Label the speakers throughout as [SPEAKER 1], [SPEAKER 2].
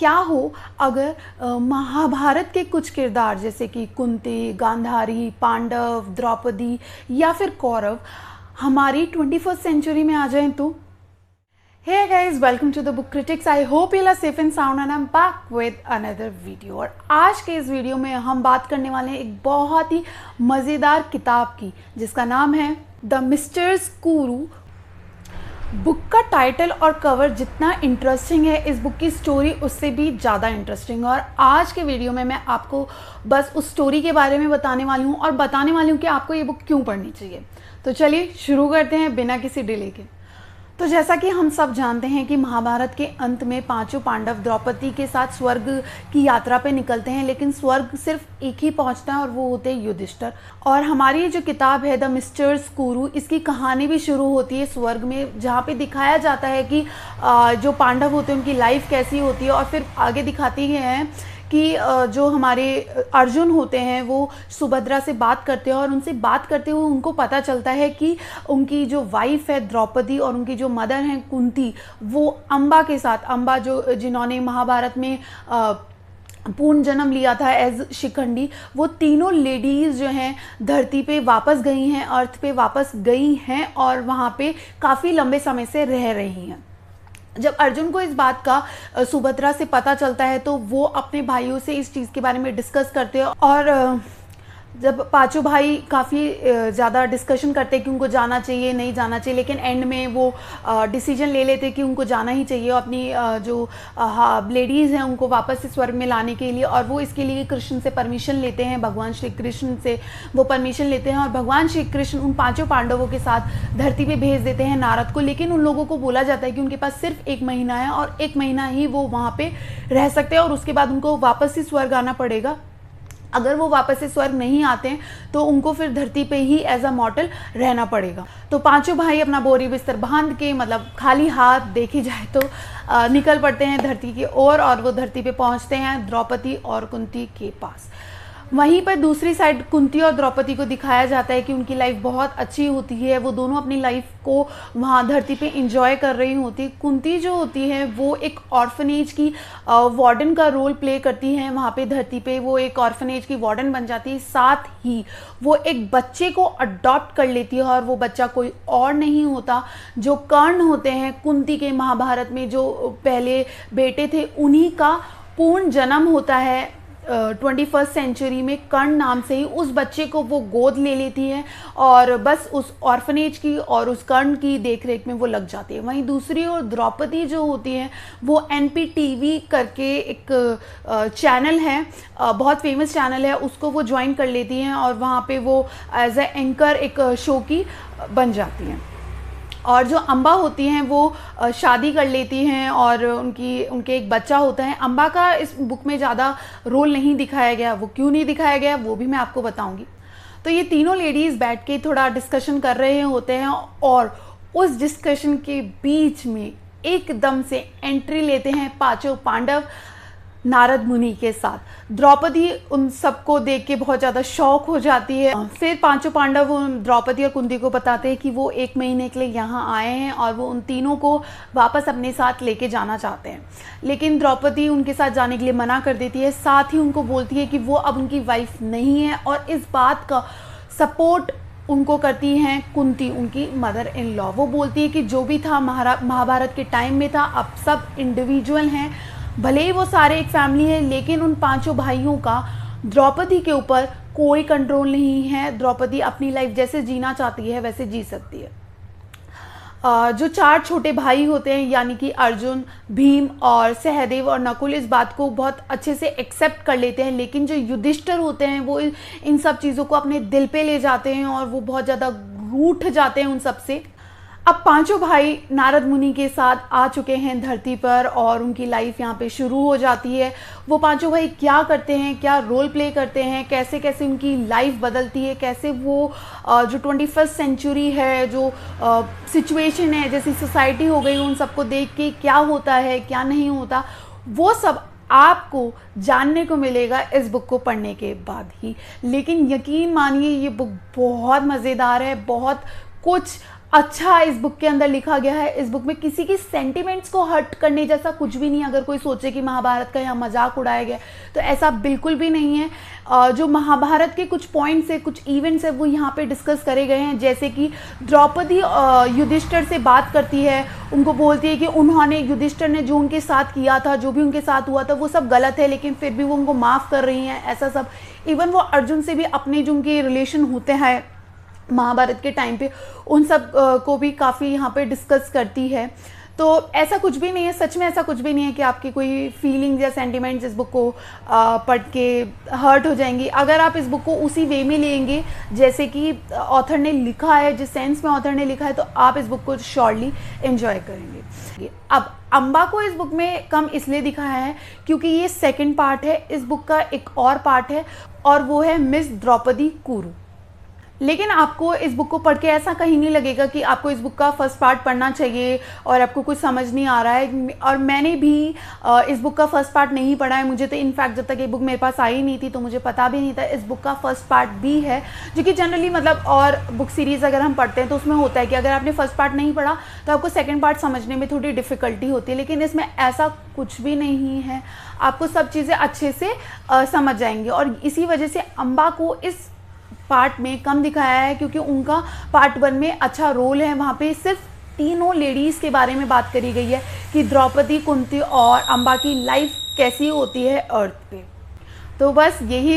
[SPEAKER 1] क्या हो अगर महाभारत के कुछ किरदार जैसे कि कुंती, गांधारी, पांडव, द्रौपदी या फिर कौरव हमारी 21st सेंचुरी में आ जाएं तो? Hey guys, welcome to the Book Critics. I hope you are safe and sound and I'm back with another video. और आज के इस वीडियो में हम बात करने वाले हैं एक बहुत ही मज़ेदार किताब की जिसका नाम है द मिस्टर स्कूरू। बुक का टाइटल और कवर जितना इंटरेस्टिंग है, इस बुक की स्टोरी उससे भी ज़्यादा इंटरेस्टिंग है। और आज के वीडियो में मैं आपको बस उस स्टोरी के बारे में बताने वाली हूँ और बताने वाली हूँ कि आपको ये बुक क्यों पढ़नी चाहिए। तो चलिए शुरू करते हैं बिना किसी डिले के। तो जैसा कि हम सब जानते हैं कि महाभारत के अंत में पांचों पांडव द्रौपदी के साथ स्वर्ग की यात्रा पे निकलते हैं, लेकिन स्वर्ग सिर्फ एक ही पहुंचता है और वो होते हैं युधिष्ठिर। और हमारी जो किताब है द मिस्टर स्कूरू, इसकी कहानी भी शुरू होती है स्वर्ग में, जहाँ पे दिखाया जाता है कि जो पांडव होते हैं उनकी लाइफ कैसी होती है। और फिर आगे दिखाती हैं कि जो हमारे अर्जुन होते हैं वो सुभद्रा से बात करते हैं और उनसे बात करते हुए उनको पता चलता है कि उनकी जो वाइफ है द्रौपदी और उनकी जो मदर हैं कुंती, वो अम्बा के साथ, अम्बा जो जिन्होंने महाभारत में पूर्ण जन्म लिया था एज शिखंडी, वो तीनों लेडीज़ जो हैं धरती पे वापस गई हैं, अर्थ पे वापस गई हैं और वहाँ पे काफ़ी लंबे समय से रह रही हैं। जब अर्जुन को इस बात का सुभद्रा से पता चलता है तो वो अपने भाइयों से इस चीज़ के बारे में डिस्कस करते हैं और जब पांचों भाई काफ़ी ज़्यादा डिस्कशन करते हैं कि उनको जाना चाहिए नहीं जाना चाहिए, लेकिन एंड में वो डिसीजन ले लेते हैं कि उनको जाना ही चाहिए अपनी जो लेडीज़ हैं उनको वापस से स्वर्ग में लाने के लिए। और वो इसके लिए कृष्ण से परमिशन लेते हैं, भगवान श्री कृष्ण से वो परमिशन लेते हैं और भगवान श्री कृष्ण उन पाँचों पांडवों के साथ धरती पर भेज देते हैं नारद को। लेकिन उन लोगों को बोला जाता है कि उनके पास सिर्फ 1 महीना है और 1 महीना ही वो वहाँ पर रह सकते हैं और उसके बाद उनको वापस से स्वर्ग आना पड़ेगा। अगर वो वापस से स्वर्ग नहीं आते हैं तो उनको फिर धरती पे ही एज अ मॉर्टल रहना पड़ेगा। तो पांचों भाई अपना बोरी बिस्तर बांध के, मतलब खाली हाथ देखी जाए तो, निकल पड़ते हैं धरती की ओर और वो धरती पे पहुंचते हैं द्रौपदी और कुंती के पास। वहीं पर दूसरी साइड कुंती और द्रौपदी को दिखाया जाता है कि उनकी लाइफ बहुत अच्छी होती है, वो दोनों अपनी लाइफ को वहाँ धरती पे एंजॉय कर रही होती है। कुंती जो होती है वो एक ऑर्फनेज की वार्डन का रोल प्ले करती है वहाँ पे धरती पे, वो एक ऑर्फनेज की वार्डन बन जाती है। साथ ही वो एक बच्चे को अडॉप्ट कर लेती है और वो बच्चा कोई और नहीं होता, जो कर्ण होते हैं कुंती के महाभारत में जो पहले बेटे थे, उन्हीं का पूर्ण जन्म होता है 21st सेंचुरी में। कर्ण नाम से ही उस बच्चे को वो गोद ले लेती है और बस उस ऑर्फनेज की और उस कर्ण की देखरेख में वो लग जाती है। वहीं दूसरी ओर द्रौपदी जो होती है वो NPTV करके एक चैनल है, बहुत फेमस चैनल है, उसको वो ज्वाइन कर लेती हैं और वहाँ पे वो एज ए एंकर एक शो की बन जाती हैं। और जो अम्बा होती हैं वो शादी कर लेती हैं और उनके एक बच्चा होता है। अम्बा का इस बुक में ज़्यादा रोल नहीं दिखाया गया, वो क्यों नहीं दिखाया गया वो भी मैं आपको बताऊंगी। तो ये तीनों लेडीज़ बैठ के थोड़ा डिस्कशन कर रहे होते हैं और उस डिस्कशन के बीच में एकदम से एंट्री लेते हैं पांचों पांडव नारद मुनि के साथ। द्रौपदी उन सबको देख के बहुत ज़्यादा शॉक हो जाती है। फिर पांचों पांडव द्रौपदी और कुंती को बताते हैं कि वो 1 महीने के लिए यहाँ आए हैं और वो उन तीनों को वापस अपने साथ लेके जाना चाहते हैं, लेकिन द्रौपदी उनके साथ जाने के लिए मना कर देती है। साथ ही उनको बोलती है कि वो अब उनकी वाइफ नहीं है और इस बात का सपोर्ट उनको करती हैं कुंती, उनकी मदर इन लॉ। वो बोलती है कि जो भी था महाभारत के टाइम में था, अब सब इंडिविजुअल हैं, भले ही वो सारे एक फैमिली है, लेकिन उन पांचों भाइयों का द्रौपदी के ऊपर कोई कंट्रोल नहीं है। द्रौपदी अपनी लाइफ जैसे जीना चाहती है वैसे जी सकती है। जो 4 छोटे भाई होते हैं यानी कि अर्जुन, भीम और सहदेव और नकुल इस बात को बहुत अच्छे से एक्सेप्ट कर लेते हैं, लेकिन जो युधिष्ठिर होते हैं वो इन सब चीज़ों को अपने दिल पे ले जाते हैं और वो बहुत ज़्यादा रूठ जाते हैं उन सब से। अब पांचों भाई नारद मुनि के साथ आ चुके हैं धरती पर और उनकी लाइफ यहाँ पे शुरू हो जाती है। वो पांचों भाई क्या करते हैं, क्या रोल प्ले करते हैं, कैसे कैसे उनकी लाइफ बदलती है, कैसे वो जो 21st सेंचुरी है, जो सिचुएशन है, जैसी सोसाइटी हो गई, उन सबको देख के क्या होता है क्या नहीं होता, वो सब आपको जानने को मिलेगा इस बुक को पढ़ने के बाद ही। लेकिन यकीन मानिए ये बुक बहुत मज़ेदार है, बहुत कुछ अच्छा इस बुक के अंदर लिखा गया है। इस बुक में किसी की सेंटिमेंट्स को हर्ट करने जैसा कुछ भी नहीं है। अगर कोई सोचे कि महाभारत का यहाँ मजाक उड़ाया गया तो ऐसा बिल्कुल भी नहीं है। जो महाभारत के कुछ पॉइंट्स है, कुछ इवेंट्स है, वो यहाँ पे डिस्कस करे गए हैं। जैसे कि द्रौपदी युधिष्ठिर से बात करती है, उनको बोलती है कि उन्होंने, युधिष्ठिर ने जो उनके साथ किया था, जो भी उनके साथ हुआ था वो सब गलत है, लेकिन फिर भी वो उनको माफ़ कर रही हैं, ऐसा सब। इवन वो अर्जुन से भी अपने जो उनके रिलेशन होते हैं महाभारत के टाइम पे, उन सब को भी काफ़ी यहाँ पे डिस्कस करती है। तो ऐसा कुछ भी नहीं है, सच में ऐसा कुछ भी नहीं है कि आपकी कोई फीलिंग्स या सेंटिमेंट्स इस बुक को पढ़ के हर्ट हो जाएंगी। अगर आप इस बुक को उसी वे में लेंगे जैसे कि ऑथर ने लिखा है, जिस सेंस में ऑथर ने लिखा है, तो आप इस बुक को श्योरली एंजॉय करेंगे। अब अम्बा को इस बुक में कम इसलिए दिखाया है क्योंकि ये सेकंड पार्ट है। इस बुक का एक और पार्ट है और वो है मिस द्रौपदी कुरू। लेकिन आपको इस बुक को पढ़ के ऐसा कहीं नहीं लगेगा कि आपको इस बुक का फर्स्ट पार्ट पढ़ना चाहिए और आपको कुछ समझ नहीं आ रहा है। और मैंने भी इस बुक का फर्स्ट पार्ट नहीं पढ़ा है। मुझे तो इनफैक्ट जब तक ये बुक मेरे पास आई नहीं थी तो मुझे पता भी नहीं था इस बुक का फर्स्ट पार्ट भी है, जो कि जनरली मतलब और बुक सीरीज़ अगर हम पढ़ते हैं तो उसमें होता है कि अगर आपने फर्स्ट पार्ट नहीं पढ़ा तो आपको सेकेंड पार्ट समझने में थोड़ी डिफ़िकल्टी होती है। लेकिन इसमें ऐसा कुछ भी नहीं है, आपको सब चीज़ें अच्छे से समझ जाएंगी। और इसी वजह से अम्बा को इस पार्ट में कम दिखाया है क्योंकि उनका पार्ट 1 में अच्छा रोल है। वहाँ पे सिर्फ तीनों लेडीज़ के बारे में बात करी गई है कि द्रौपदी, कुंती और अम्बा की लाइफ कैसी होती है अर्थ पे। तो बस यही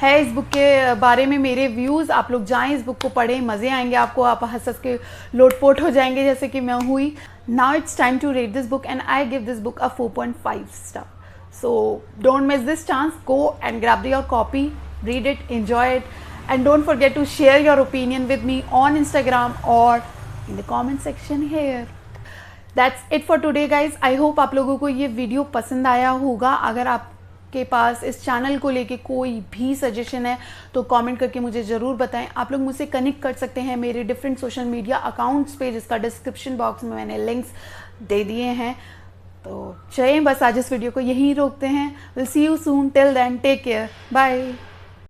[SPEAKER 1] है इस बुक के बारे में मेरे व्यूज़। आप लोग जाएं, इस बुक को पढ़ें, मज़े आएंगे आपको, आप हंस हंस के लोटपोट हो जाएंगे जैसे कि मैं हुई। Now it's time to rate this book and I give this book a 4.5 star. So don't miss this chance. Go and grab your copy, read it, enjoy it, and don't forget to share your opinion with me on Instagram or in the comment section here. That's it for today guys. I hope आप लोगों को ये video पसंद आया होगा। अगर आपके पास इस चैनल को लेके कोई भी सजेशन है तो कमेंट करके मुझे ज़रूर बताएं। आप लोग मुझसे कनेक्ट कर सकते हैं मेरे डिफरेंट सोशल मीडिया अकाउंट्स पे, जिसका डिस्क्रिप्शन बॉक्स में मैंने लिंक्स दे दिए हैं। तो चलिए बस आज इस वीडियो को यहीं रोकते हैं। Will see you soon, till then take care, bye.